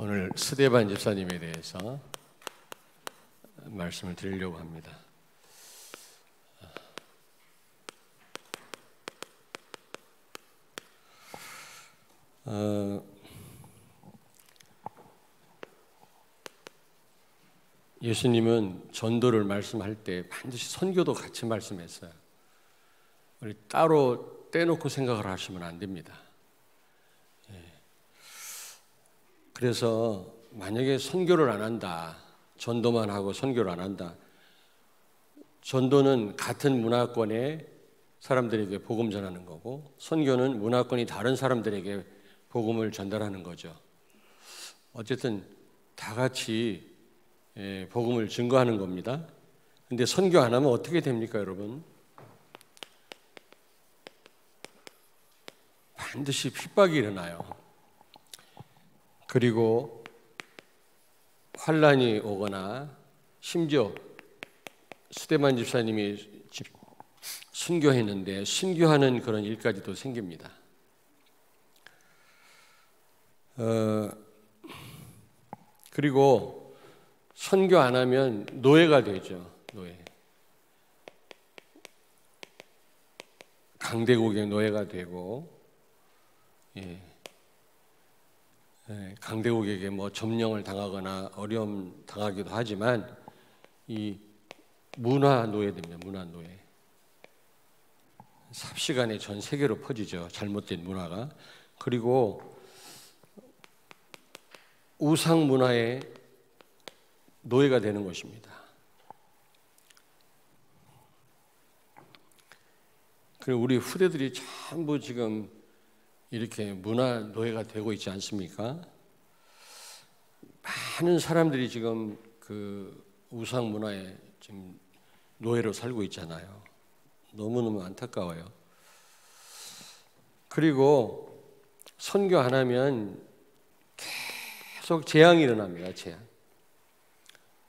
오늘 스데반 집사님에 대해서 말씀을 드리려고 합니다. 예수님은 전도를 말씀할 때 반드시 선교도 같이 말씀했어요. 우리 따로 떼놓고 생각을 하시면 안 됩니다. 그래서 만약에 선교를 안 한다, 전도만 하고 선교를 안 한다, 전도는 같은 문화권의 사람들에게 복음 전하는 거고 선교는 문화권이 다른 사람들에게 복음을 전달하는 거죠. 어쨌든 다 같이 복음을 증거하는 겁니다. 근데 선교 안 하면 어떻게 됩니까, 여러분? 반드시 핍박이 일어나요. 그리고 환란이 오거나 심지어 스데반 집사님이 순교했는데 순교하는 그런 일까지도 생깁니다. 그리고 선교 안 하면 노예가 되죠. 노예. 강대국의 노예가 되고, 강대국에게 뭐 점령을 당하거나 어려움 당하기도 하지만 이 문화 노예됩니다. 문화 노예. 삽시간에 전 세계로 퍼지죠. 잘못된 문화가. 그리고 우상 문화의 노예가 되는 것입니다. 그리고 우리 후대들이 전부 지금 이렇게 문화 노예가 되고 있지 않습니까? 많은 사람들이 지금 그 우상 문화에 지금 노예로 살고 있잖아요. 너무너무 안타까워요. 그리고 선교 안 하면 계속 재앙이 일어납니다. 재앙.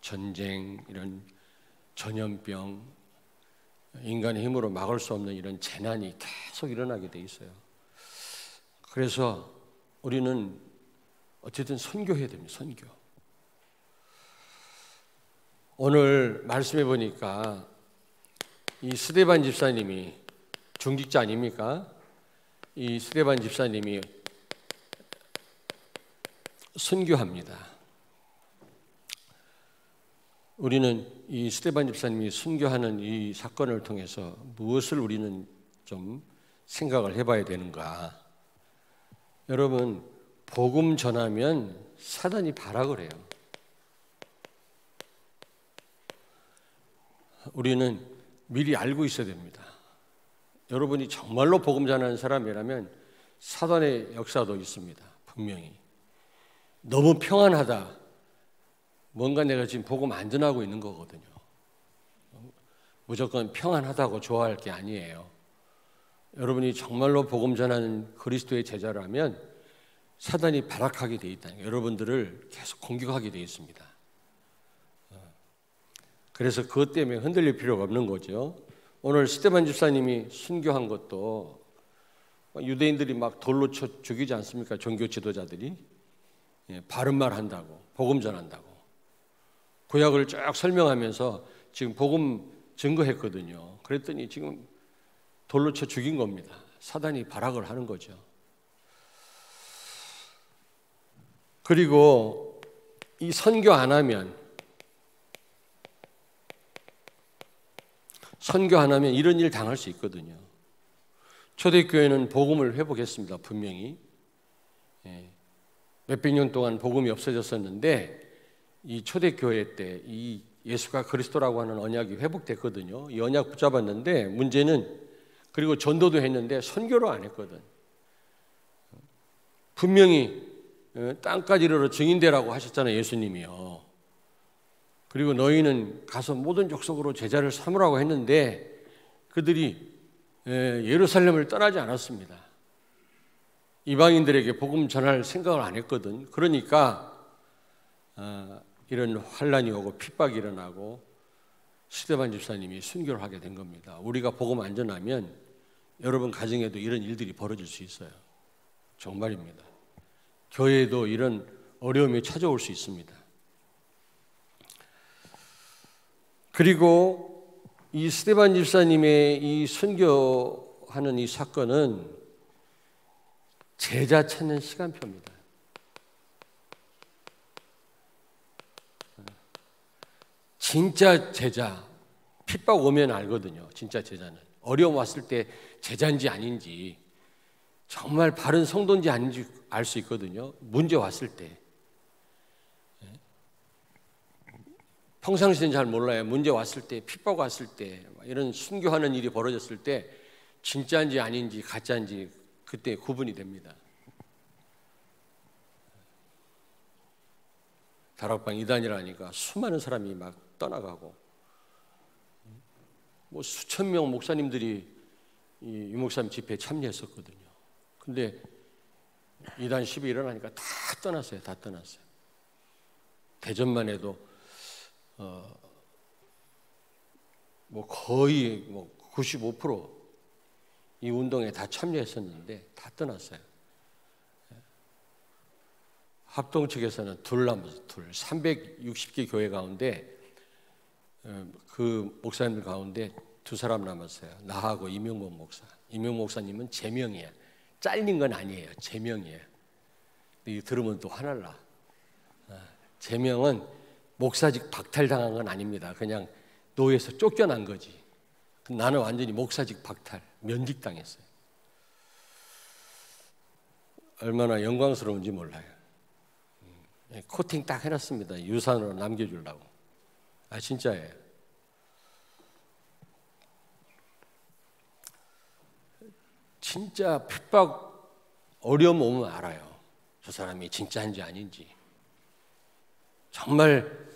전쟁, 이런 전염병, 인간의 힘으로 막을 수 없는 이런 재난이 계속 일어나게 돼 있어요. 그래서 우리는 어쨌든 선교해야 됩니다. 선교. 오늘 말씀해 보니까 이 스데반 집사님이 중직자 아닙니까? 이 스데반 집사님이 순교합니다. 우리는 이 스데반 집사님이 순교하는 이 사건을 통해서 무엇을 우리는 좀 생각을 해봐야 되는가? 여러분, 복음 전하면 사단이 발악을 해요. 우리는 미리 알고 있어야 됩니다. 여러분이 정말로 복음 전하는 사람이라면 사단의 역사도 있습니다. 분명히. 너무 평안하다. 뭔가 내가 지금 복음 안 전하고 있는 거거든요. 무조건 평안하다고 좋아할 게 아니에요. 여러분이 정말로 복음 전하는 그리스도의 제자라면 사단이 발악하게 돼 있다는 거예요. 여러분들을 계속 공격하게 돼 있습니다. 그래서 그것 때문에 흔들릴 필요가 없는 거죠. 오늘 스데반 집사님이 순교한 것도 유대인들이 막 돌로 쳐 죽이지 않습니까? 종교 지도자들이. 바른 말 한다고, 복음 전한다고. 구약을 쭉 설명하면서 지금 복음 증거했거든요. 그랬더니 지금 돌로 쳐 죽인 겁니다. 사단이 발악을 하는 거죠. 그리고 이 선교 안 하면 이런 일 당할 수 있거든요. 초대교회는 복음을 회복했습니다. 분명히. 몇백 년 동안 복음이 없어졌었는데 이 초대교회 때 이 예수가 그리스도라고 하는 언약이 회복됐거든요. 이 언약 붙잡았는데 문제는 그리고 전도도 했는데 선교를 안 했거든. 분명히 땅까지 이르러 증인되라고 하셨잖아요. 예수님이요. 그리고 너희는 가서 모든 족속으로 제자를 삼으라고 했는데 그들이 예루살렘을 떠나지 않았습니다. 이방인들에게 복음 전할 생각을 안 했거든. 그러니까 이런 환란이 오고 핍박이 일어나고 스데반 집사님이 순교를 하게 된 겁니다. 우리가 복음 안 전하면 여러분 가정에도 이런 일들이 벌어질 수 있어요. 정말입니다. 교회에도 이런 어려움이 찾아올 수 있습니다. 그리고 이 스데반 집사님의 이 선교하는 이 사건은 제자 찾는 시간표입니다. 진짜 제자, 핍박 오면 알거든요. 진짜 제자는. 어려움 왔을 때 제자인지 아닌지, 정말 바른 성도인지 아닌지 알 수 있거든요. 문제 왔을 때. 평상시엔 잘 몰라요. 문제 왔을 때, 핍박 왔을 때, 이런 순교하는 일이 벌어졌을 때 진짜인지 아닌지 가짜인지 그때 구분이 됩니다. 다락방 이단이라니까 수많은 사람이 막 떠나가고, 뭐 수천 명 목사님들이 이 유목사님 집회에 참여했었거든요. 근데 이단 시비 일어나니까 다 떠났어요. 다 떠났어요. 대전만 해도 뭐 거의 뭐 95% 이 운동에 다 참여했었는데 다 떠났어요. 합동 측에서는 둘 360개 교회 가운데 그 목사님들 가운데 두 사람 남았어요. 나하고 이명복 목사. 이명복 목사님은 제명이에요. 잘린 건 아니에요. 제명이에요. 이 들으면 또 화날라. 제명은 목사직 박탈당한 건 아닙니다. 그냥 노예에서 쫓겨난 거지. 나는 완전히 목사직 박탈, 면직당했어요. 얼마나 영광스러운지 몰라요. 코팅 딱 해놨습니다. 유산으로 남겨주려고. 진짜예요. 진짜 핍박, 어려움 오면 알아요. 저 사람이 진짜인지 아닌지. 정말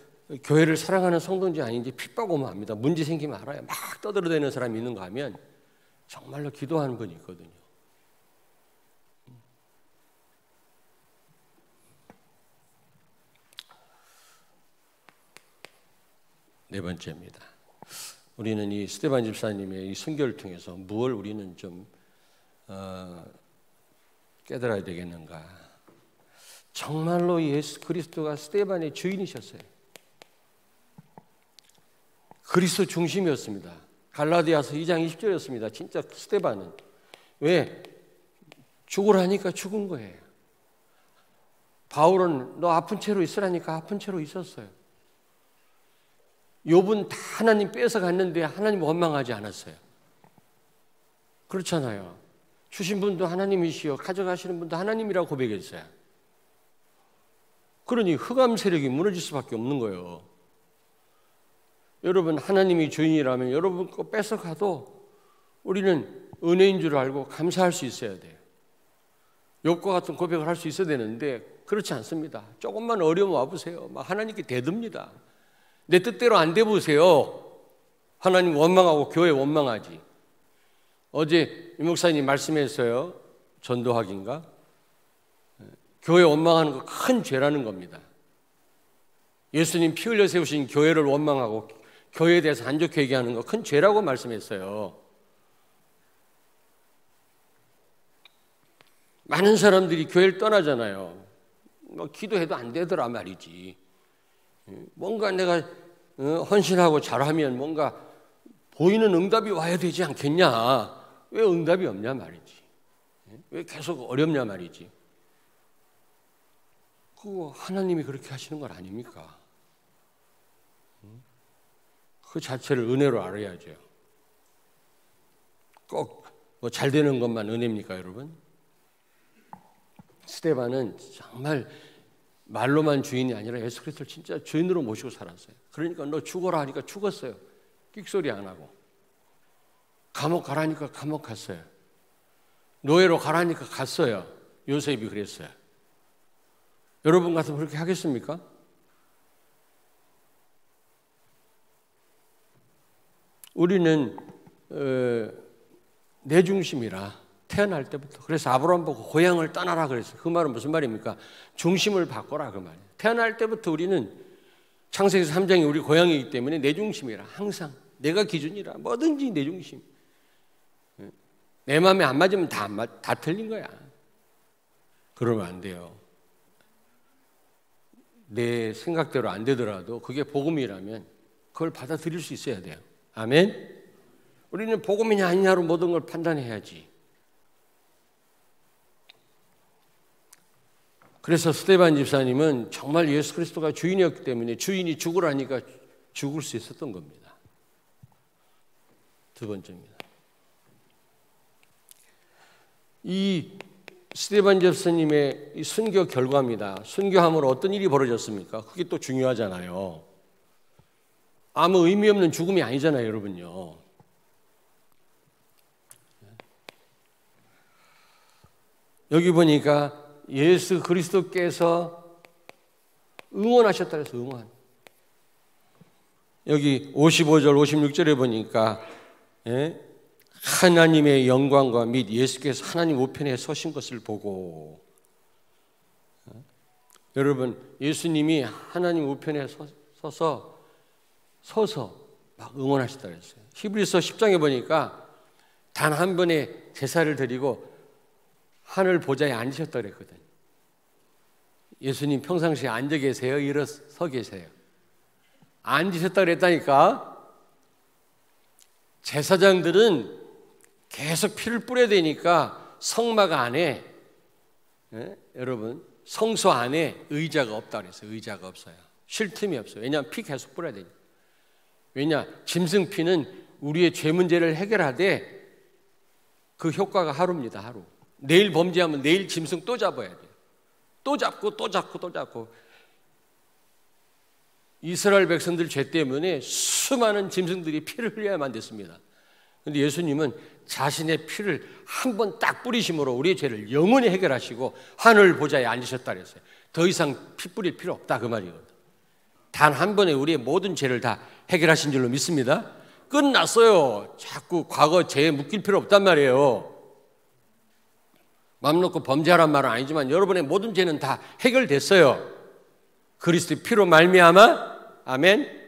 교회를 사랑하는 성도인지 아닌지 핍박 오면 압니다. 문제 생기면 알아요. 막 떠들어대는 사람이 있는가 하면 정말로 기도하는 분이 있거든요. 네 번째입니다. 우리는 이 스데반 집사님의 이 순교를 통해서 무엇을 우리는 좀 깨달아야 되겠는가? 정말로 예수 그리스도가 스데반의 주인이셨어요. 그리스도 중심이었습니다. 갈라디아서 2장 20절이었습니다. 진짜 스데반은. 왜? 죽으라니까 죽은 거예요. 바울은 너 아픈 채로 있으라니까 아픈 채로 있었어요. 욥은 다 하나님 뺏어갔는데 하나님 원망하지 않았어요. 그렇잖아요. 주신 분도 하나님이시요 가져가시는 분도 하나님이라고 고백했어요. 그러니 흑암 세력이 무너질 수밖에 없는 거예요. 여러분 하나님이 주인이라면 여러분 거 뺏어가도 우리는 은혜인 줄 알고 감사할 수 있어야 돼요. 욥과 같은 고백을 할 수 있어야 되는데 그렇지 않습니다. 조금만 어려움 와보세요. 막 하나님께 대듭니다. 내 뜻대로 안 돼보세요. 하나님 원망하고 교회 원망하지. 어제 이 목사님 말씀했어요. 전도학인가? 교회 원망하는 거 큰 죄라는 겁니다. 예수님 피 흘려 세우신 교회를 원망하고 교회에 대해서 안 좋게 얘기하는 거 큰 죄라고 말씀했어요. 많은 사람들이 교회를 떠나잖아요. 뭐 기도해도 안 되더라 말이지. 뭔가 내가 헌신하고 잘하면 뭔가 보이는 응답이 와야 되지 않겠냐. 왜 응답이 없냐 말이지. 왜 계속 어렵냐 말이지. 그거 하나님이 그렇게 하시는 건 아닙니까? 그 자체를 은혜로 알아야죠. 꼭 뭐 잘 되는 것만 은혜입니까, 여러분? 스데반은 정말 말로만 주인이 아니라 예수 그리스도를 진짜 주인으로 모시고 살았어요. 그러니까 너 죽어라 하니까 죽었어요. 끽소리 안 하고. 감옥 가라니까 감옥 갔어요. 노예로 가라니까 갔어요. 요셉이 그랬어요. 여러분 같으면 그렇게 하겠습니까? 우리는 내 중심이라 태어날 때부터. 그래서 아브라함 보고 고향을 떠나라 그랬어요. 그 말은 무슨 말입니까? 중심을 바꿔라 그 말이에요. 태어날 때부터 우리는 창세기 3장이 우리 고향이기 때문에 내 중심이라. 항상 내가 기준이라. 뭐든지 내 중심. 내 마음에 안 맞으면 다 틀린 거야. 그러면 안 돼요. 내 생각대로 안 되더라도 그게 복음이라면 그걸 받아들일 수 있어야 돼요. 아멘? 우리는 복음이냐 아니냐로 모든 걸 판단해야지. 그래서 스데반 집사님은 정말 예수 그리스도가 주인이었기 때문에 주인이 죽으라니까 죽을 수 있었던 겁니다. 두 번째입니다. 이 스데반 집사님의 이 순교 결과입니다. 순교함으로 어떤 일이 벌어졌습니까? 그게 또 중요하잖아요. 아무 의미 없는 죽음이 아니잖아요, 여러분요. 여기 보니까 예수 그리스도께서 응원하셨다 그래서 응원. 여기 55절 56절에 보니까 하나님의 영광과 및 예수께서 하나님 우편에 서신 것을 보고, 여러분 예수님이 하나님 우편에 서서 막 응원하셨다 그랬어요. 히브리서 10장에 보니까 단 한 번의 제사를 드리고 하늘 보좌에 앉으셨다 그랬거든. 예수님 평상시에 앉아 계세요? 일어서 계세요? 앉으셨다 그랬다니까. 제사장들은 계속 피를 뿌려야 되니까 성막 안에, 여러분 성소 안에 의자가 없다 그랬어요. 의자가 없어요. 쉴 틈이 없어요. 왜냐하면 피 계속 뿌려야 되니까. 왜냐? 짐승 피는 우리의 죄 문제를 해결하되 그 효과가 하루입니다. 하루. 내일 범죄하면 내일 짐승 또 잡아야 돼요. 또 잡고 또 잡고 또 잡고. 이스라엘 백성들 죄 때문에 수많은 짐승들이 피를 흘려야만 됐습니다. 그런데 예수님은 자신의 피를 한 번 딱 뿌리심으로 우리의 죄를 영원히 해결하시고 하늘 보좌에 앉으셨다 그랬어요. 더 이상 피 뿌릴 필요 없다 그 말이거든요. 단 한 번에 우리의 모든 죄를 다 해결하신 줄로 믿습니다. 끝났어요. 자꾸 과거 죄에 묶일 필요 없단 말이에요. 마음 놓고 범죄하란 말은 아니지만 여러분의 모든 죄는 다 해결됐어요. 그리스도의 피로 말미암아. 아멘.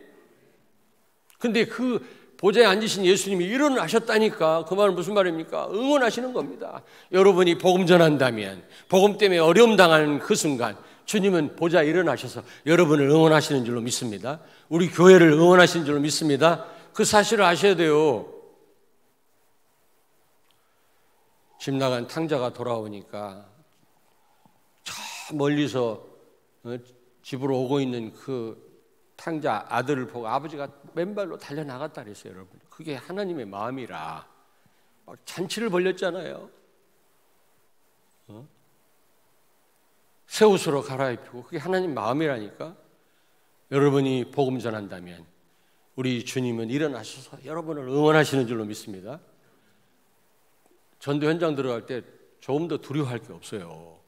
근데 그 보좌에 앉으신 예수님이 일어나셨다니까. 그 말은 무슨 말입니까? 응원하시는 겁니다. 여러분이 복음 전한다면, 복음 때문에 어려움 당하는 그 순간 주님은 보좌에 일어나셔서 여러분을 응원하시는 줄로 믿습니다. 우리 교회를 응원하시는 줄로 믿습니다. 그 사실을 아셔야 돼요. 집 나간 탕자가 돌아오니까 저 멀리서 집으로 오고 있는 그 탕자 아들을 보고 아버지가 맨발로 달려나갔다 그랬어요. 여러분, 그게 하나님의 마음이라 막 잔치를 벌렸잖아요. 새 옷으로 갈아입히고, 그게 하나님 마음이라니까. 여러분이 복음 전한다면 우리 주님은 일어나셔서 여러분을 응원하시는 줄로 믿습니다. 전도 현장 들어갈 때 조금 더 두려워할 게 없어요.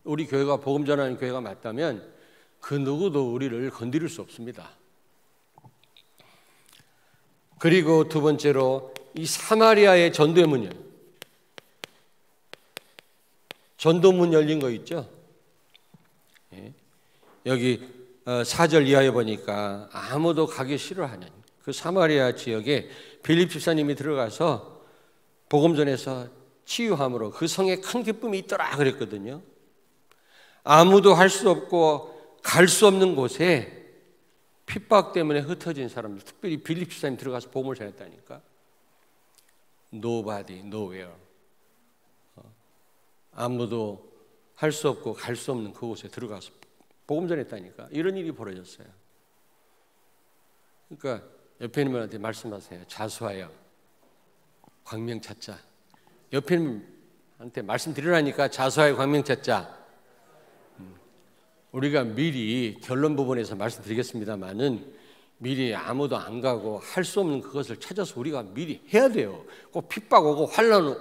우리 교회가 복음 전하는 교회가 맞다면 그 누구도 우리를 건드릴 수 없습니다. 그리고 두 번째로 이 사마리아의 전도의 문이요. 전도문 열린 거 있죠? 여기 4절 이하에 보니까 아무도 가기 싫어하는 그 사마리아 지역에 빌립 집사님이 들어가서 복음 전해서 치유함으로 그 성에 큰 기쁨이 있더라 그랬거든요. 아무도 할 수 없고 갈 수 없는 곳에 핍박 때문에 흩어진 사람들, 특별히 빌립 집사님 들어가서 복음을 전했다니까. Nobody, nowhere. 아무도 할 수 없고 갈 수 없는 그곳에 들어가서 복음 전했다니까. 이런 일이 벌어졌어요. 그러니까 옆에 있는 분한테 말씀하세요. 자수하여 광명 찾자. 옆에 있는 분한테 말씀드리라니까. 자수하여 광명 찾자. 우리가 미리 결론 부분에서 말씀드리겠습니다만은 미리 아무도 안 가고 할 수 없는 그것을 찾아서 우리가 미리 해야 돼요. 꼭 핍박 오고 환란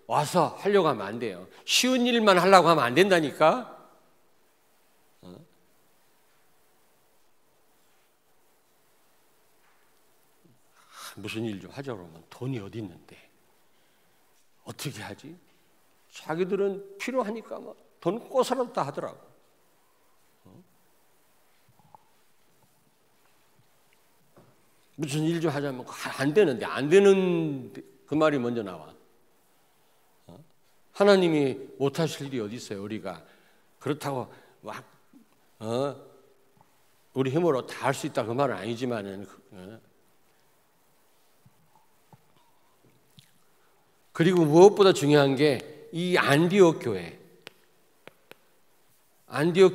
와서 하려고 하면 안 돼요. 쉬운 일만 하려고 하면 안 된다니까. 무슨 일 좀 하자 그러면 돈이 어디 있는데 어떻게 하지? 자기들은 필요하니까 뭐 돈 꼬사라도 다 하더라고. 무슨 일 좀 하자면 안 되는데, 안 되는 그 말이 먼저 나와. 하나님이 못하실 일이 어디 있어요? 우리가 그렇다고 막 우리 힘으로 다 할 수 있다 그 말은 아니지만은 그리고 무엇보다 중요한 게 이 안디옥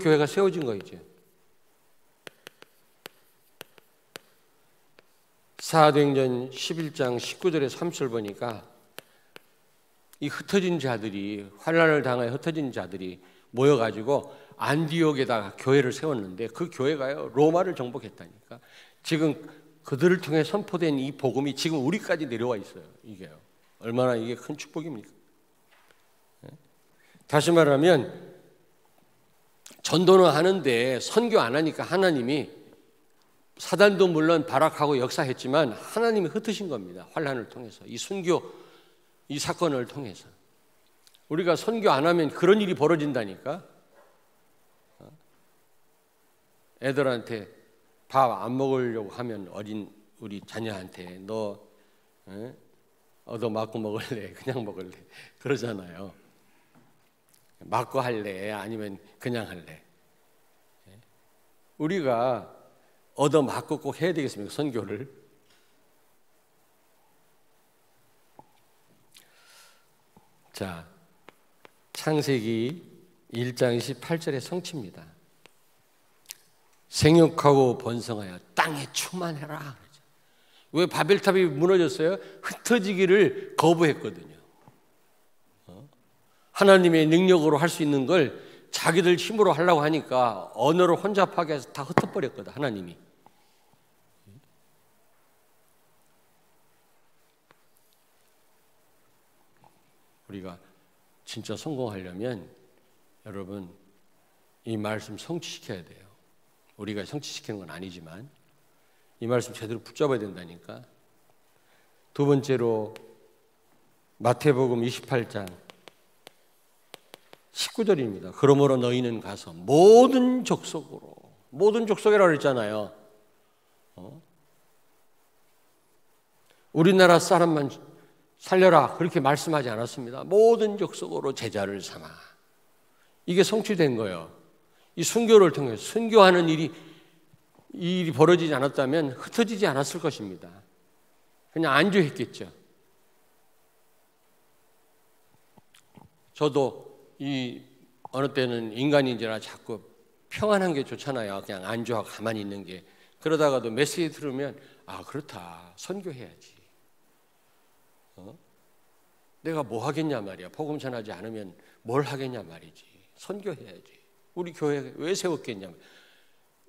교회가 세워진 거죠. 사도행전 11장 19절에 30절 보니까 이 흩어진 자들이 환난을 당하여 흩어진 자들이 모여가지고 안디옥에다가 교회를 세웠는데 그 교회가요 로마를 정복했다니까. 지금 그들을 통해 선포된 이 복음이 지금 우리까지 내려와 있어요. 이게요. 얼마나 이게 큰 축복입니까? 다시 말하면 전도는 하는데 선교 안 하니까 하나님이 사단도 물론 발악하고 역사했지만 하나님이 흩으신 겁니다. 환난을 통해서 이 순교 이 사건을 통해서 우리가 선교 안 하면 그런 일이 벌어진다니까. 애들한테 밥 안 먹으려고 하면 어린 우리 자녀한테 너 얻어 맞고 먹을래? 그냥 먹을래? 그러잖아요. 맞고 할래? 아니면 그냥 할래? 우리가 얻어 맞고 꼭 해야 되겠습니까? 선교를? 자, 창세기 1장 28절의 성취입니다. 생육하고 번성하여 땅에 충만해라. 왜 바벨탑이 무너졌어요? 흩어지기를 거부했거든요. 하나님의 능력으로 할 수 있는 걸 자기들 힘으로 하려고 하니까 언어를 혼잡하게 해서 다 흩어버렸거든, 하나님이. 우리가 진짜 성공하려면 여러분 이 말씀 성취시켜야 돼요. 우리가 성취시키는 건 아니지만 이 말씀 제대로 붙잡아야 된다니까. 두 번째로 마태복음 28장 19절입니다. 그러므로 너희는 가서 모든 족속이라고 그랬잖아요. 우리나라 사람만 살려라 그렇게 말씀하지 않았습니다. 모든 족속으로 제자를 삼아. 이게 성취된 거예요. 이 순교를 통해 순교하는 일이 벌어지지 않았다면 흩어지지 않았을 것입니다. 그냥 안주했겠죠. 저도 어느 때는 인간인지라 자꾸 평안한 게 좋잖아요. 그냥 안주하고 가만히 있는 게. 그러다가도 메시지 들으면 그렇다. 선교해야지. 내가 뭐 하겠냐 말이야. 복음 전하지 않으면 뭘 하겠냐 말이지. 선교해야지. 우리 교회 왜 세웠겠냐.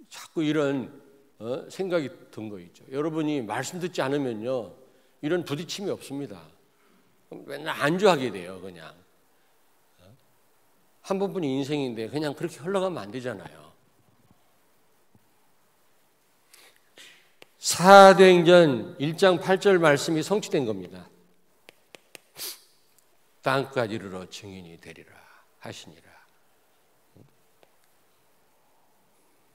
자꾸 이런 생각이 든 거 있죠. 여러분이 말씀 듣지 않으면요 이런 부딪힘이 없습니다. 맨날 안주하게 돼요. 그냥 한 번뿐인 인생인데 그냥 그렇게 흘러가면 안 되잖아요. 사도행전 1장 8절 말씀이 성취된 겁니다. 땅까지 이르러 증인이 되리라 하시니라.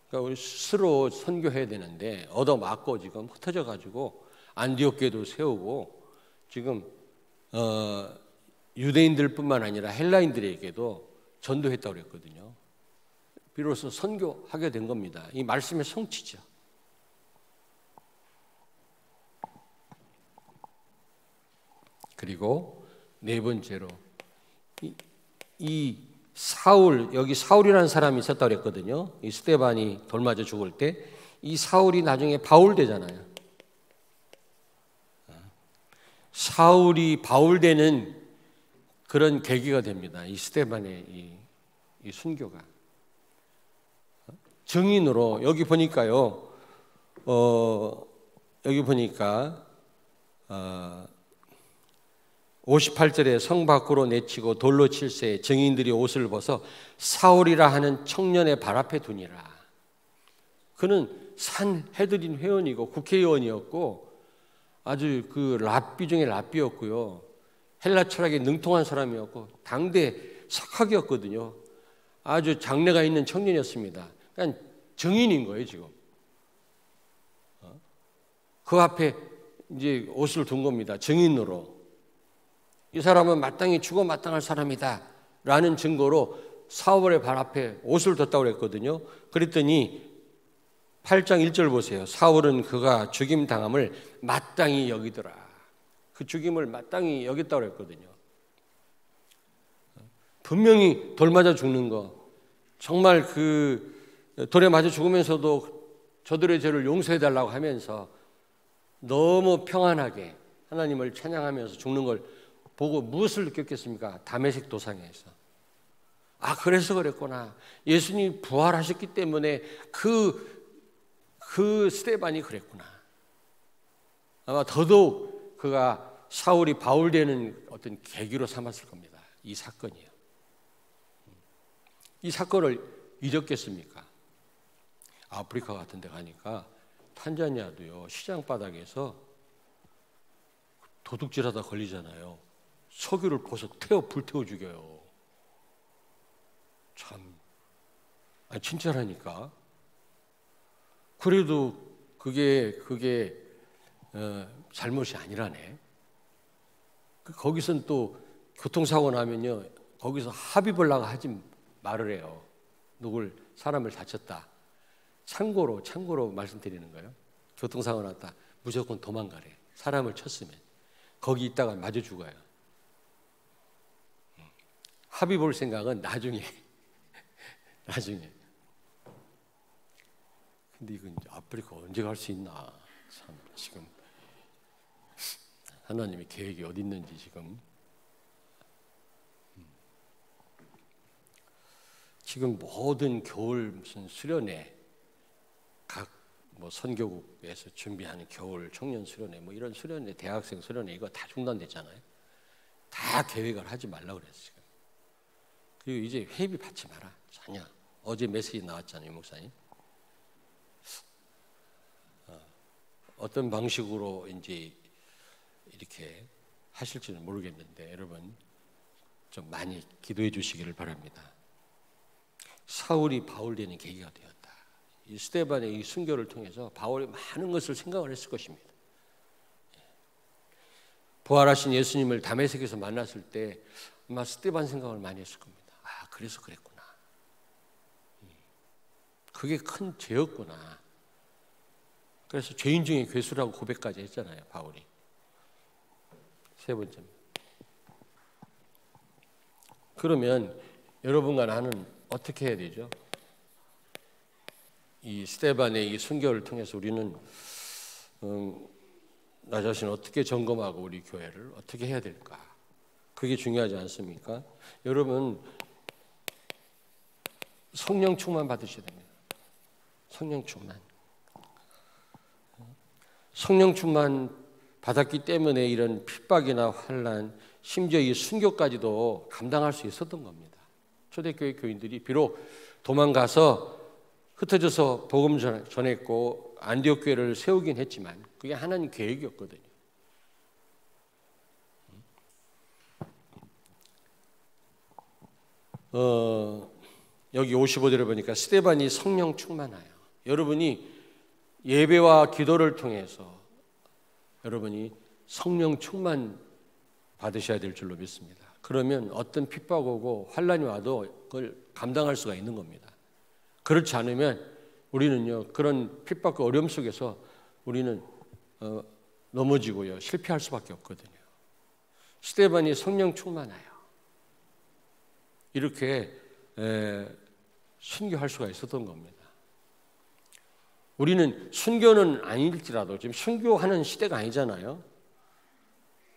그러니까 우리 스스로 선교해야 되는데 얻어맞고 지금 흩어져 가지고 안디옥 교회도 세우고 지금 유대인들뿐만 아니라 헬라인들에게도 전도했다고 그랬거든요. 비로소 선교하게 된 겁니다. 이 말씀의 성취죠. 그리고 네 번째로 이 사울, 여기 사울이라는 사람이 있었다고 그랬거든요. 이 스데반이 돌 맞아 죽을 때 이 사울이 나중에 바울 되잖아요. 사울이 바울 되는 그런 계기가 됩니다. 이 스데반의 이 순교가. 증인으로 여기 보니까요. 여기 보니까 58절에 성 밖으로 내치고 돌로 칠세 증인들이 옷을 벗어 사울이라 하는 청년의 발 앞에 두니라. 그는 산헤드린 회원이고 국회의원이었고 아주 그 랍비 중에 랍비였고요. 헬라 철학에 능통한 사람이었고 당대 석학이었거든요. 아주 장래가 있는 청년이었습니다. 그러니까 증인인 거예요 지금. 그 앞에 이제 옷을 둔 겁니다. 증인으로. 이 사람은 마땅히 죽어 마땅할 사람이다 라는 증거로 사울의 발 앞에 옷을 뒀다고 그랬거든요. 그랬더니 8장 1절 보세요. 사울은 그가 죽임 당함을 마땅히 여기더라. 그 죽임을 마땅히 여겼다고 그랬거든요. 분명히 돌 맞아 죽는 거, 정말 그 돌에 맞아 죽으면서도 저들의 죄를 용서해 달라고 하면서 너무 평안하게 하나님을 찬양하면서 죽는 걸 보고 무엇을 느꼈겠습니까? 다메섹 도상에서. 아, 그래서 그랬구나. 예수님이 부활하셨기 때문에 그 스데반이 그랬구나. 아마 더더욱 그가 사울이 바울되는 어떤 계기로 삼았을 겁니다. 이 사건이요. 이 사건을 잊었겠습니까? 아프리카 같은 데 가니까 탄자니아도요, 시장 바닥에서 도둑질하다 걸리잖아요. 석유를 벗어 불태워 죽여요. 참, 아니, 친절하니까. 그래도 그게 잘못이 아니라네. 거기선 또 교통사고 나면요, 거기서 합의보려고 하지 말을 해요. 누굴 사람을 다쳤다. 참고로 말씀드리는 거예요. 교통사고 났다. 무조건 도망가래. 사람을 쳤으면 거기 있다가 맞아 죽어요. 합의 볼 생각은 나중에. 근데 이건 아프리카 언제 갈 수 있나? 참 지금 하나님의 계획이 어디 있는지 지금 모든 겨울 무슨 수련회, 각 뭐 선교국에서 준비하는 겨울 청년 수련회, 뭐 이런 수련회, 대학생 수련회 이거 다 중단됐잖아요. 다 계획을 하지 말라고 그랬어요. 그리고 이제 회비 받지 마라. 전혀. 어제 메시지 나왔잖아요, 목사님. 어떤 방식으로 이제 이렇게 하실지는 모르겠는데 여러분 좀 많이 기도해 주시기를 바랍니다. 사울이 바울되는 계기가 되었다. 이 스데반의 이 순교를 통해서 바울이 많은 것을 생각을 했을 것입니다. 부활하신 예수님을 다메섹에서 만났을 때 아마 스데반 생각을 많이 했을 겁니다. 아, 그래서 그랬구나. 그게 큰 죄였구나. 그래서 죄인 중에 괴수라고 고백까지 했잖아요, 바울이. 세 번째입니다. 그러면 여러분과 나는 어떻게 해야 되죠? 이 스데반의 이 순교를 통해서 우리는 나 자신을 어떻게 점검하고 우리 교회를 어떻게 해야 될까? 그게 중요하지 않습니까? 여러분 성령 충만 받으셔야 됩니다. 성령 충만. 성령 충만 받았기 때문에 이런 핍박이나 환난, 심지어 이 순교까지도 감당할 수 있었던 겁니다. 초대교회 교인들이 비록 도망가서 흩어져서 복음 전했고 안디옥 교회를 세우긴 했지만 그게 하나님 계획이었거든요. 여기 55절에 보니까 스데반이 성령 충만하여. 여러분이 예배와 기도를 통해서 여러분이 성령 충만 받으셔야 될 줄로 믿습니다. 그러면 어떤 핍박 오고 환난이 와도 그걸 감당할 수가 있는 겁니다. 그렇지 않으면 우리는요, 그런 핍박과 어려움 속에서 우리는 넘어지고요, 실패할 수밖에 없거든요. 스데반이 성령 충만하여 이렇게 순교할 수가 있었던 겁니다. 우리는 순교는 아닐지라도 지금 순교하는 시대가 아니잖아요.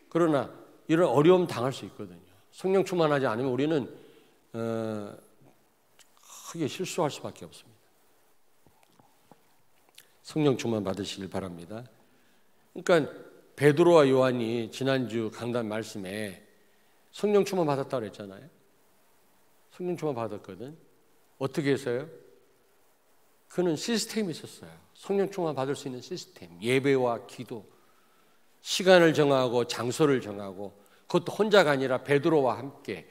그러나 이런 어려움 당할 수 있거든요. 성령 충만하지 않으면 우리는 크게 실수할 수밖에 없습니다. 성령 충만 받으시길 바랍니다. 그러니까 베드로와 요한이 지난주 강단 말씀에 성령 충만 받았다고 그랬잖아요. 성령 충만 받았거든. 어떻게 해서요? 그는 시스템이 있었어요. 성령 충만 받을 수 있는 시스템. 예배와 기도, 시간을 정하고 장소를 정하고, 그것도 혼자가 아니라 베드로와 함께.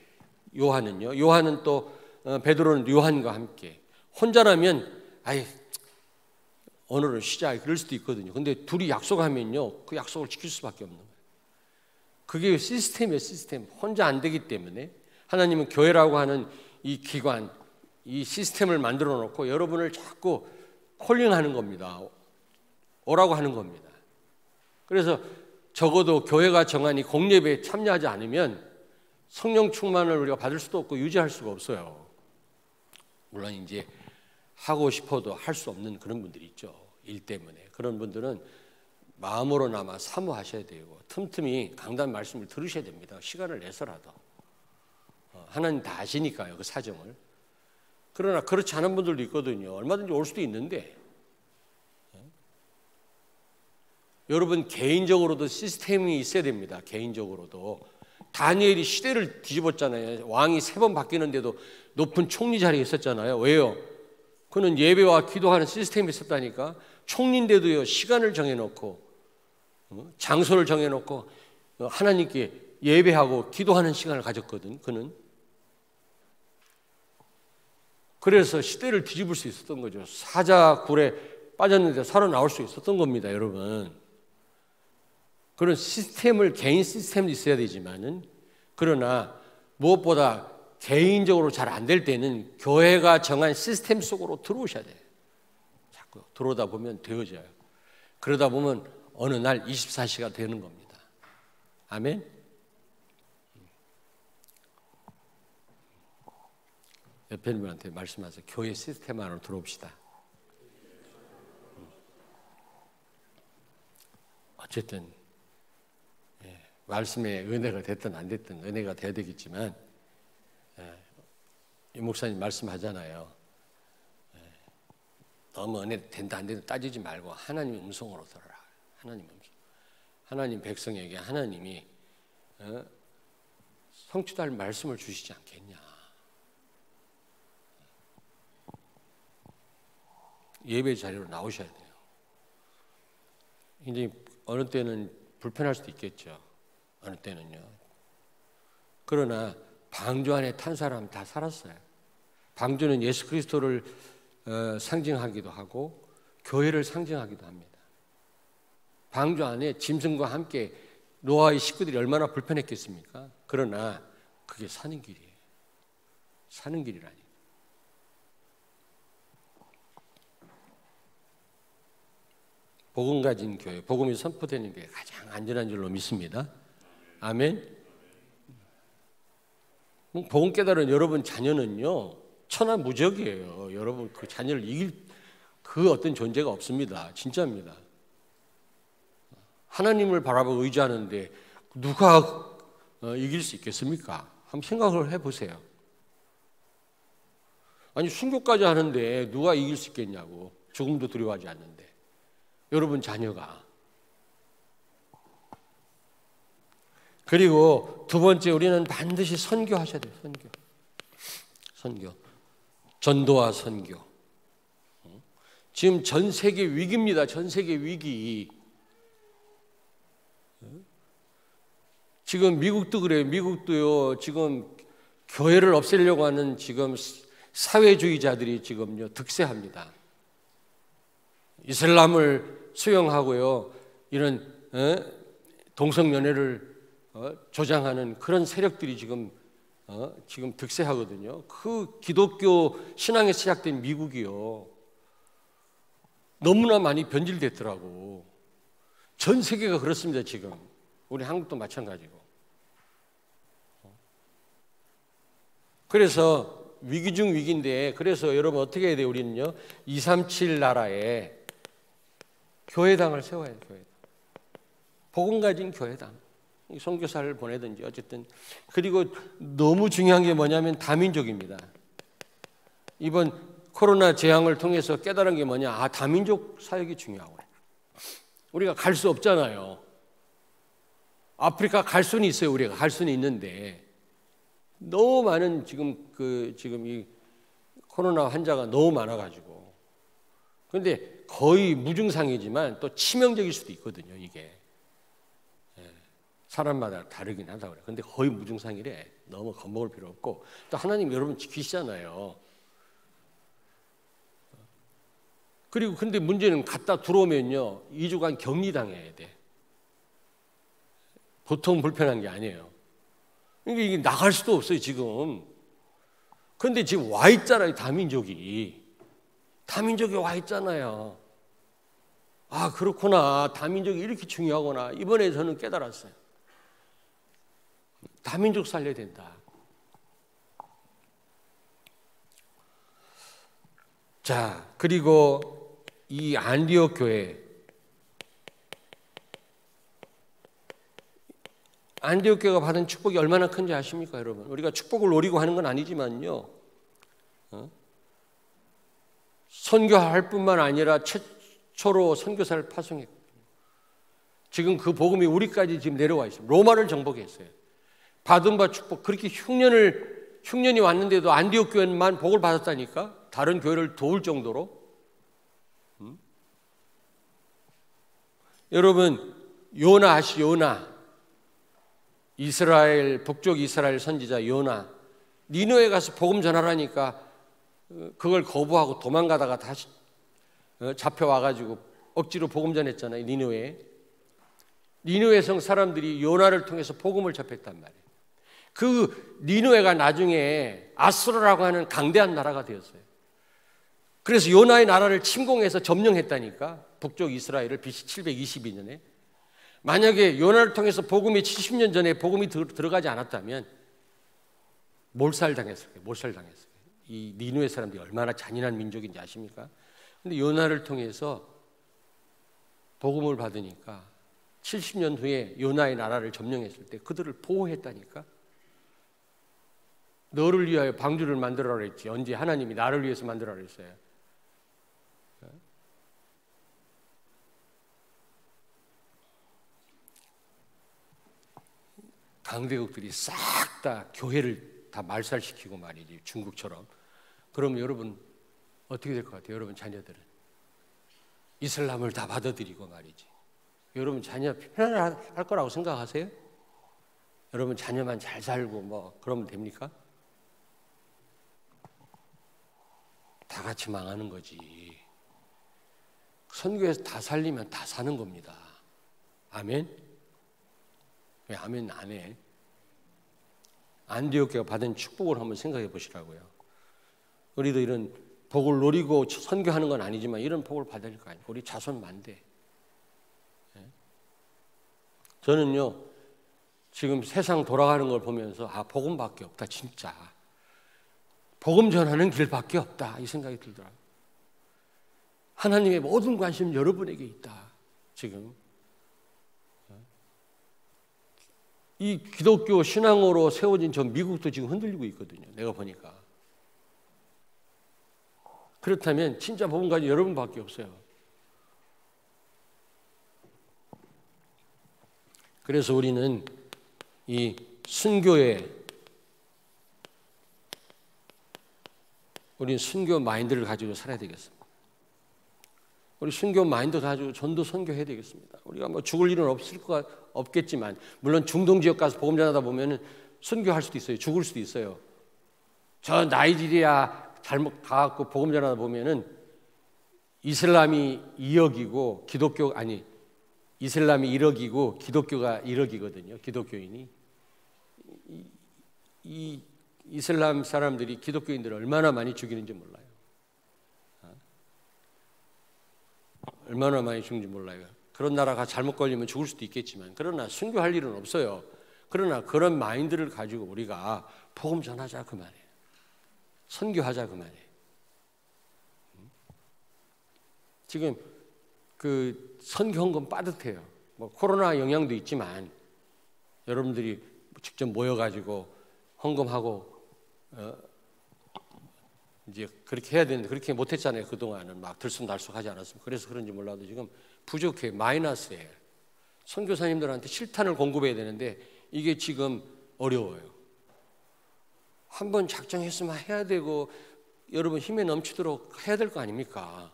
요한은 또 베드로는 요한과 함께. 혼자라면 아이 오늘은 쉬자 그럴 수도 있거든요. 근데 둘이 약속하면요, 그 약속을 지킬 수밖에 없는 거예요. 그게 시스템이에요. 시스템. 혼자 안 되기 때문에 하나님은 교회라고 하는 이 기관, 이 시스템을 만들어 놓고 여러분을 자꾸 콜링하는 겁니다. 오라고 하는 겁니다. 그래서 적어도 교회가 정한 이 공예배에 참여하지 않으면 성령 충만을 우리가 받을 수도 없고 유지할 수가 없어요. 물론 이제 하고 싶어도 할 수 없는 그런 분들이 있죠. 일 때문에. 그런 분들은 마음으로나마 사모하셔야 되고 틈틈이 강단 말씀을 들으셔야 됩니다. 시간을 내서라도. 하나님 다 아시니까요, 그 사정을. 그러나 그렇지 않은 분들도 있거든요. 얼마든지 올 수도 있는데 여러분 개인적으로도 시스템이 있어야 됩니다. 개인적으로도. 다니엘이 시대를 뒤집었잖아요. 왕이 3번 바뀌는데도 높은 총리 자리에 있었잖아요. 왜요? 그는 예배와 기도하는 시스템이 있었다니까. 총리인데도요, 시간을 정해놓고 장소를 정해놓고 하나님께 예배하고 기도하는 시간을 가졌거든. 그는. 그래서 시대를 뒤집을 수 있었던 거죠. 사자굴에 빠졌는데 살아나올 수 있었던 겁니다, 여러분. 그런 시스템을, 개인 시스템도 있어야 되지만은, 그러나 무엇보다 개인적으로 잘 안 될 때는 교회가 정한 시스템 속으로 들어오셔야 돼요. 자꾸 들어오다 보면 되어져요. 그러다 보면 어느 날 24시가 되는 겁니다. 아멘? 옆에 있는 분한테 말씀하세요. 교회 시스템 안으로 들어옵시다. 어쨌든 말씀에 은혜가 됐든 안 됐든 은혜가 돼야 되겠지만 이 목사님 말씀하잖아요. 너무 은혜 된다 안 된다 따지지 말고 하나님의 음성으로 들어라. 하나님 음성. 하나님 백성에게 하나님이 성취할 말씀을 주시지 않겠냐. 예배 자리로 나오셔야 돼요. 이제 어느 때는 불편할 수도 있겠죠. 어느 때는요. 그러나 방주 안에 탄 사람 다 살았어요. 방주는 예수 그리스도를 상징하기도 하고 교회를 상징하기도 합니다. 방주 안에 짐승과 함께 노아의 식구들이 얼마나 불편했겠습니까? 그러나 그게 사는 길이에요. 사는 길이라니. 복음 가진 교회, 복음이 선포되는 게 가장 안전한 줄로 믿습니다. 아멘. 복음 깨달은 여러분 자녀는요 천하무적이에요. 여러분 그 자녀를 이길 그 어떤 존재가 없습니다. 진짜입니다. 하나님을 바라보고 의지하는데 누가 이길 수 있겠습니까? 한번 생각을 해보세요. 아니 순교까지 하는데 누가 이길 수 있겠냐고. 죽음도 두려워하지 않는데 여러분 자녀가. 그리고 두 번째 우리는 반드시 선교하셔야 돼요. 선교. 전도와 선교. 지금 전 세계 위기입니다. 전 세계 위기. 지금 미국도 그래요. 미국도요. 지금 교회를 없애려고 하는 지금 사회주의자들이 지금요 득세합니다. 이슬람을 수용하고요. 이런 동성연애를 조장하는 그런 세력들이 지금 득세하거든요. 그 기독교 신앙에 시작된 미국이요. 너무나 많이 변질됐더라고. 전 세계가 그렇습니다, 지금. 우리 한국도 마찬가지고. 그래서 위기 중 위기인데, 그래서 여러분 어떻게 해야 돼요, 우리는요? 237 나라에 교회당을 세워야 돼요, 교회당. 복음 가진 교회당. 선교사를 보내든지 어쨌든. 그리고 너무 중요한 게 뭐냐면 다민족입니다. 이번 코로나 재앙을 통해서 깨달은 게 뭐냐. 다민족 사역이 중요하고. 우리가 갈 수 없잖아요. 아프리카 갈 수는 있어요. 우리가 갈 수는 있는데 너무 많은 지금 이 코로나 환자가 너무 많아가지고. 그런데 거의 무증상이지만 또 치명적일 수도 있거든요. 이게. 사람마다 다르긴 하다고 그래요. 근데 거의 무증상이래. 너무 겁먹을 필요 없고. 또 하나님 여러분 지키시잖아요. 그리고 근데 문제는 갔다 들어오면요. 2주간 격리당해야 돼. 보통 불편한 게 아니에요. 그러니까 이게 나갈 수도 없어요, 지금. 그런데 지금 와 있잖아요. 다민족이 와 있잖아요. 아, 그렇구나. 다민족이 이렇게 중요하구나. 이번에 저는 깨달았어요. 다민족 살려야 된다. 자, 그리고 이 안디옥 교회, 안디옥 교회가 받은 축복이 얼마나 큰지 아십니까, 여러분? 우리가 축복을 노리고 하는 건 아니지만요, 선교할 뿐만 아니라 최초로 선교사를 파송했고, 지금 그 복음이 우리까지 지금 내려와 있어요. 로마를 정복했어요. 받은 바 축복, 그렇게 흉년이 왔는데도 안디옥 교회만 복을 받았다니까? 다른 교회를 도울 정도로. 여러분, 요나 아시죠? 요나. 북쪽 이스라엘 선지자 요나. 니느웨에 가서 복음 전하라니까 그걸 거부하고 도망가다가 다시 잡혀와가지고 억지로 복음 전했잖아요. 니느웨 성 사람들이 요나를 통해서 복음을 접했단 말이에요. 그 니느웨가 나중에 아수르라고 하는 강대한 나라가 되었어요. 그래서 요나의 나라를 침공해서 점령했다니까. 북쪽 이스라엘을 BC 722년에. 만약에 요나를 통해서 복음이 70년 전에 복음이 들어가지 않았다면 몰살당했을 거예요. 몰살당했을 거예요. 이 니느웨 사람들이 얼마나 잔인한 민족인지 아십니까? 그런데 요나를 통해서 복음을 받으니까 70년 후에 요나의 나라를 점령했을 때 그들을 보호했다니까. 너를 위하여 방주를 만들어라 그랬지. 언제 하나님이 나를 위해서 만들어라 그랬어요. 강대국들이 싹 다 교회를 다 말살시키고 말이지, 중국처럼. 그럼 여러분 어떻게 될 것 같아요? 여러분 자녀들은 이슬람을 다 받아들이고 말이지. 여러분 자녀 편안할 거라고 생각하세요? 여러분 자녀만 잘 살고 뭐 그러면 됩니까? 다 같이 망하는 거지. 선교에서 다 살리면 다 사는 겁니다. 아멘? 왜 아멘 안 해? 안디옥 교회가 받은 축복을 한번 생각해 보시라고요. 우리도 이런 복을 노리고 선교하는 건 아니지만 이런 복을 받을 거 아니에요. 우리 자손 만대. 저는요, 지금 세상 돌아가는 걸 보면서 복음밖에 없다, 진짜. 복음 전하는 길밖에 없다, 이 생각이 들더라고요. 하나님의 모든 관심은 여러분에게 있다, 지금. 이 기독교 신앙으로 세워진 저 미국도 지금 흔들리고 있거든요. 내가 보니까. 그렇다면 진짜 복음 가진 여러분밖에 없어요. 그래서 우리는 이 순교 마인드를 가지고 살아야 되겠습니다. 우리 순교 마인드 가지고 전도 선교해야 되겠습니다. 우리가 뭐 죽을 일은 없겠지만, 물론 중동 지역 가서 복음 전하다 보면은 순교할 수도 있어요. 죽을 수도 있어요. 저 나이지리아 잘못 가갖고 복음 전하다 보면은 이슬람이 2억이고 이슬람이 1억이고 기독교가 1억이거든요. 기독교인이. 이 이슬람 사람들이 기독교인들을 얼마나 많이 죽이는지 몰라요. 얼마나 많이 죽는지 몰라요. 그런 나라가 잘못 걸리면 죽을 수도 있겠지만, 그러나 순교할 일은 없어요. 그러나 그런 마인드를 가지고 우리가 복음 전하자 그 말이에요. 선교하자 그 말이에요. 지금 그 선교한 건 빠듯해요. 뭐 코로나 영향도 있지만 여러분들이 직접 모여가지고 헌금하고 이제 그렇게 해야 되는데 그렇게 못했잖아요. 그동안은 막 들쑥날쑥하지 않았습니까? 그래서 그런지 몰라도 지금 부족해, 마이너스예요. 선교사님들한테 실탄을 공급해야 되는데 이게 지금 어려워요. 한번 작정했으면 해야 되고 여러분 힘에 넘치도록 해야 될 거 아닙니까?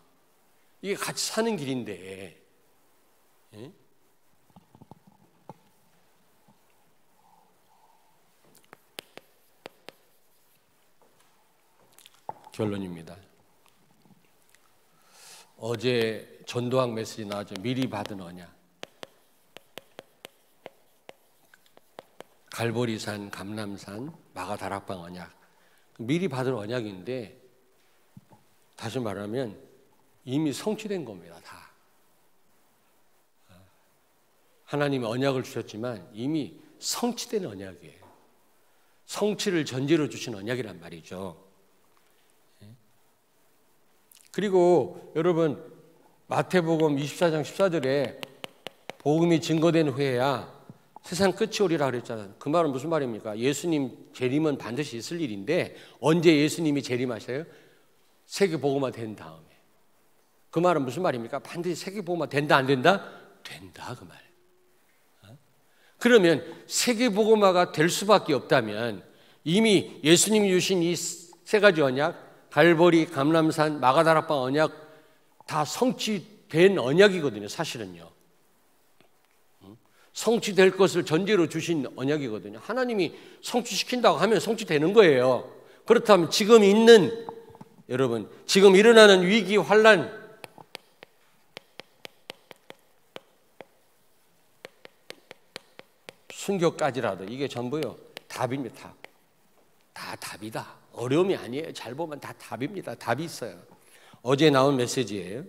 이게 같이 사는 길인데. 예? 결론입니다. 어제 전도학 메시지 나왔죠. 미리 받은 언약. 갈보리산, 감람산, 마가다락방 언약. 미리 받을 언약인데 다시 말하면 이미 성취된 겁니다. 다. 하나님이 언약을 주셨지만 이미 성취된 언약이에요. 성취를 전제로 주신 언약이란 말이죠. 그리고 여러분 마태복음 24장 14절에 복음이 증거된 후에야 세상 끝이 오리라 그랬잖아요. 그 말은 무슨 말입니까? 예수님 재림은 반드시 있을 일인데 언제 예수님이 재림하셔요? 세계복음화 된 다음에. 그 말은 무슨 말입니까? 반드시 세계복음화 된다 안 된다? 된다 그 말. 그러면 세계복음화가 될 수밖에 없다면 이미 예수님이 주신 이 세 가지 언약, 갈보리, 감람산, 마가다락방 언약 다 성취된 언약이거든요. 사실은요. 성취될 것을 전제로 주신 언약이거든요. 하나님이 성취시킨다고 하면 성취되는 거예요. 그렇다면 지금 있는 여러분, 지금 일어나는 위기, 환난, 순교까지라도 이게 전부요 답입니다. 다 답이다. 어려움이 아니에요. 잘 보면 다 답입니다. 답이 있어요. 어제 나온 메시지예요.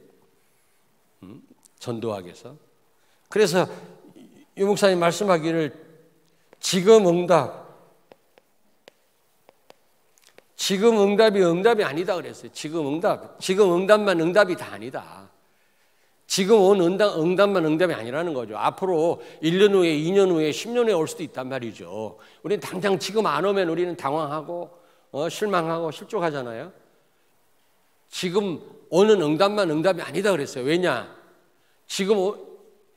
전도학에서. 그래서 유 목사님 말씀하기를 지금 응답이 응답이 아니다 그랬어요. 지금 응답만 응답이 다 아니다. 지금 온 응답만 응답이 아니라는 거죠. 앞으로 1년 후에, 2년 후에, 10년 후에 올 수도 있단 말이죠. 우리는 당장 지금 안 오면 우리는 당황하고 실망하고 실족하잖아요. 지금 오는 응답만 응답이 아니다 그랬어요. 왜냐? 지금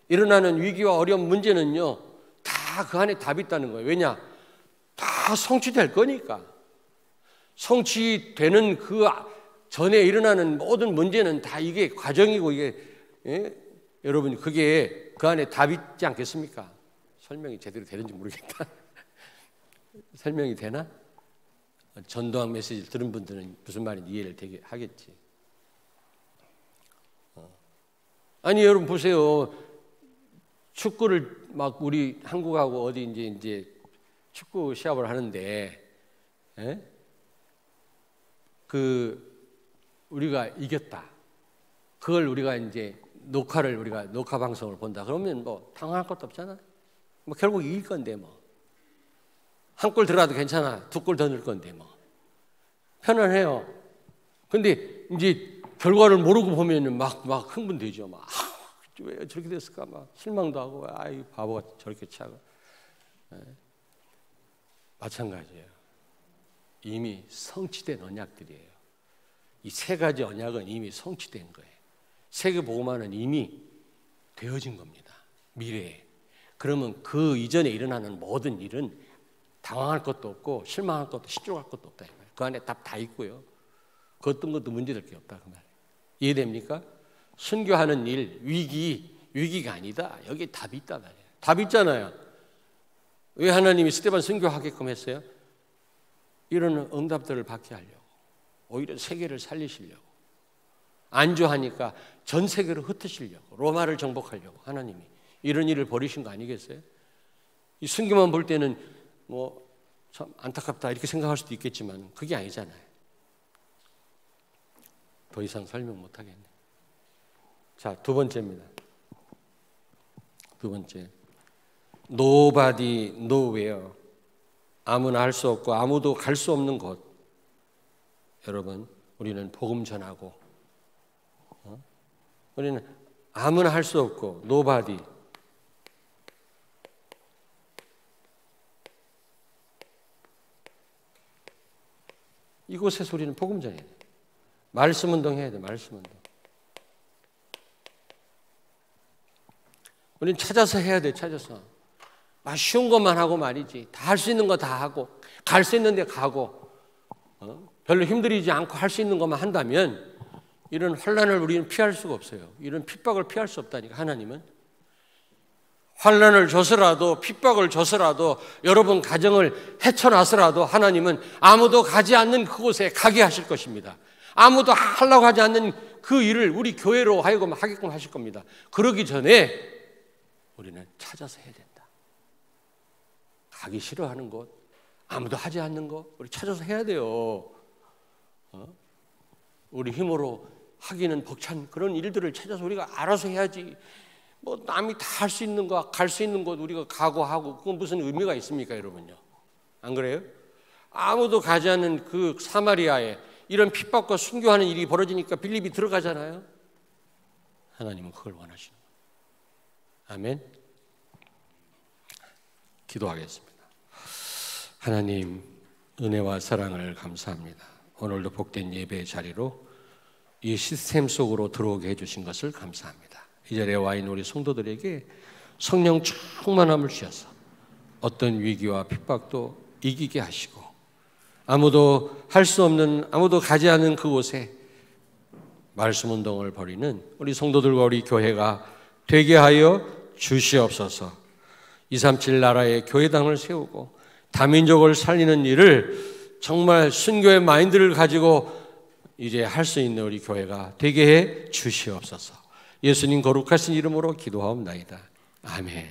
일어나는 위기와 어려운 문제는요 다 그 안에 답이 있다는 거예요. 왜냐? 다 성취될 거니까. 성취되는 그 전에 일어나는 모든 문제는 다 이게 과정이고 이게 여러분 그게 그 안에 답이 있지 않겠습니까? 설명이 제대로 되는지 모르겠다. 설명이 되나? 전도학 메시지를 들은 분들은 무슨 말인지 이해를 되게 하겠지. 아니 여러분 보세요. 축구를 막 우리 한국하고 어디 이제 축구 시합을 하는데 우리가 이겼다. 그걸 우리가 이제 녹화 방송을 본다. 그러면 뭐 당황할 것도 없잖아. 뭐 결국 이길 건데 뭐. 한 골 들어가도 괜찮아. 2골 더 넣을 건데 뭐. 편안해요. 근데 이제 결과를 모르고 보면은 막 흥분되죠. 막 왜 저렇게 됐을까? 막 실망도 하고 아이 바보가 저렇게 차고. 마찬가지예요. 이미 성취된 언약들이에요. 이 세 가지 언약은 이미 성취된 거예요. 세계복음화는 이미 되어진 겁니다. 미래에. 그러면 그 이전에 일어나는 모든 일은 당황할 것도 없고 실망할 것도 실족할 것도 없다. 그 안에 답 다 있고요. 그 어떤 것도 문제될 게 없다. 그 말이에요. 이해됩니까? 순교하는 일, 위기가 아니다. 여기에 답이 있다 말이에요. 답이 있잖아요. 왜 하나님이 스데반 순교하게끔 했어요? 이런 응답들을 받게 하려고. 오히려 세계를 살리시려고. 안주하니까 전 세계로 흩으시려고. 로마를 정복하려고 하나님이 이런 일을 벌이신 거 아니겠어요? 이 순교만 볼 때는 뭐 참 안타깝다 이렇게 생각할 수도 있겠지만 그게 아니잖아요. 더 이상 설명 못 하겠네. 자, 두 번째입니다. 두 번째. Nobody, nowhere. 아무나 할 수 없고 아무도 갈 수 없는 곳. 여러분, 우리는 복음 전하고 우리는 아무나 할 수 없고 nobody. 이곳에서 우리는 복음 전해야 돼. 말씀 운동 해야 돼. 말씀 운동. 우리는 찾아서 해야 돼. 찾아서. 쉬운 것만 하고 말이지. 다 할 수 있는 거 다 하고 갈 수 있는 데 가고 별로 힘들이지 않고 할 수 있는 것만 한다면 이런 환난을 우리는 피할 수가 없어요. 이런 핍박을 피할 수 없다니까 하나님은. 환난을 줘서라도 핍박을 줘서라도 여러분 가정을 헤쳐나서라도 하나님은 아무도 가지 않는 그곳에 가게 하실 것입니다. 아무도 하려고 하지 않는 그 일을 우리 교회로 하여금 하게끔 하실 겁니다. 그러기 전에 우리는 찾아서 해야 된다. 가기 싫어하는 곳, 아무도 하지 않는 거 우리 찾아서 해야 돼요. 우리 힘으로 하기는 벅찬 그런 일들을 찾아서 우리가 알아서 해야지. 뭐 남이 다 할 수 있는 거, 갈 수 있는 곳 우리가 각오하고 그건 무슨 의미가 있습니까, 여러분요? 안 그래요? 아무도 가지 않는 그 사마리아에 이런 핍박과 순교하는 일이 벌어지니까 빌립이 들어가잖아요. 하나님은 그걸 원하시는 거예요. 아멘. 기도하겠습니다. 하나님, 은혜와 사랑을 감사합니다. 오늘도 복된 예배의 자리로 이 시스템 속으로 들어오게 해주신 것을 감사합니다. 이 자리에 와 있는 우리 성도들에게 성령 충만함을 주셔서 어떤 위기와 핍박도 이기게 하시고 아무도 할 수 없는, 아무도 가지 않은 그곳에 말씀 운동을 벌이는 우리 성도들과 우리 교회가 되게 하여 주시옵소서. 237 나라의 교회당을 세우고 다민족을 살리는 일을 정말 순교의 마인드를 가지고 이제 할 수 있는 우리 교회가 되게 해 주시옵소서. 예수님 거룩하신 이름으로 기도하옵나이다. 아멘.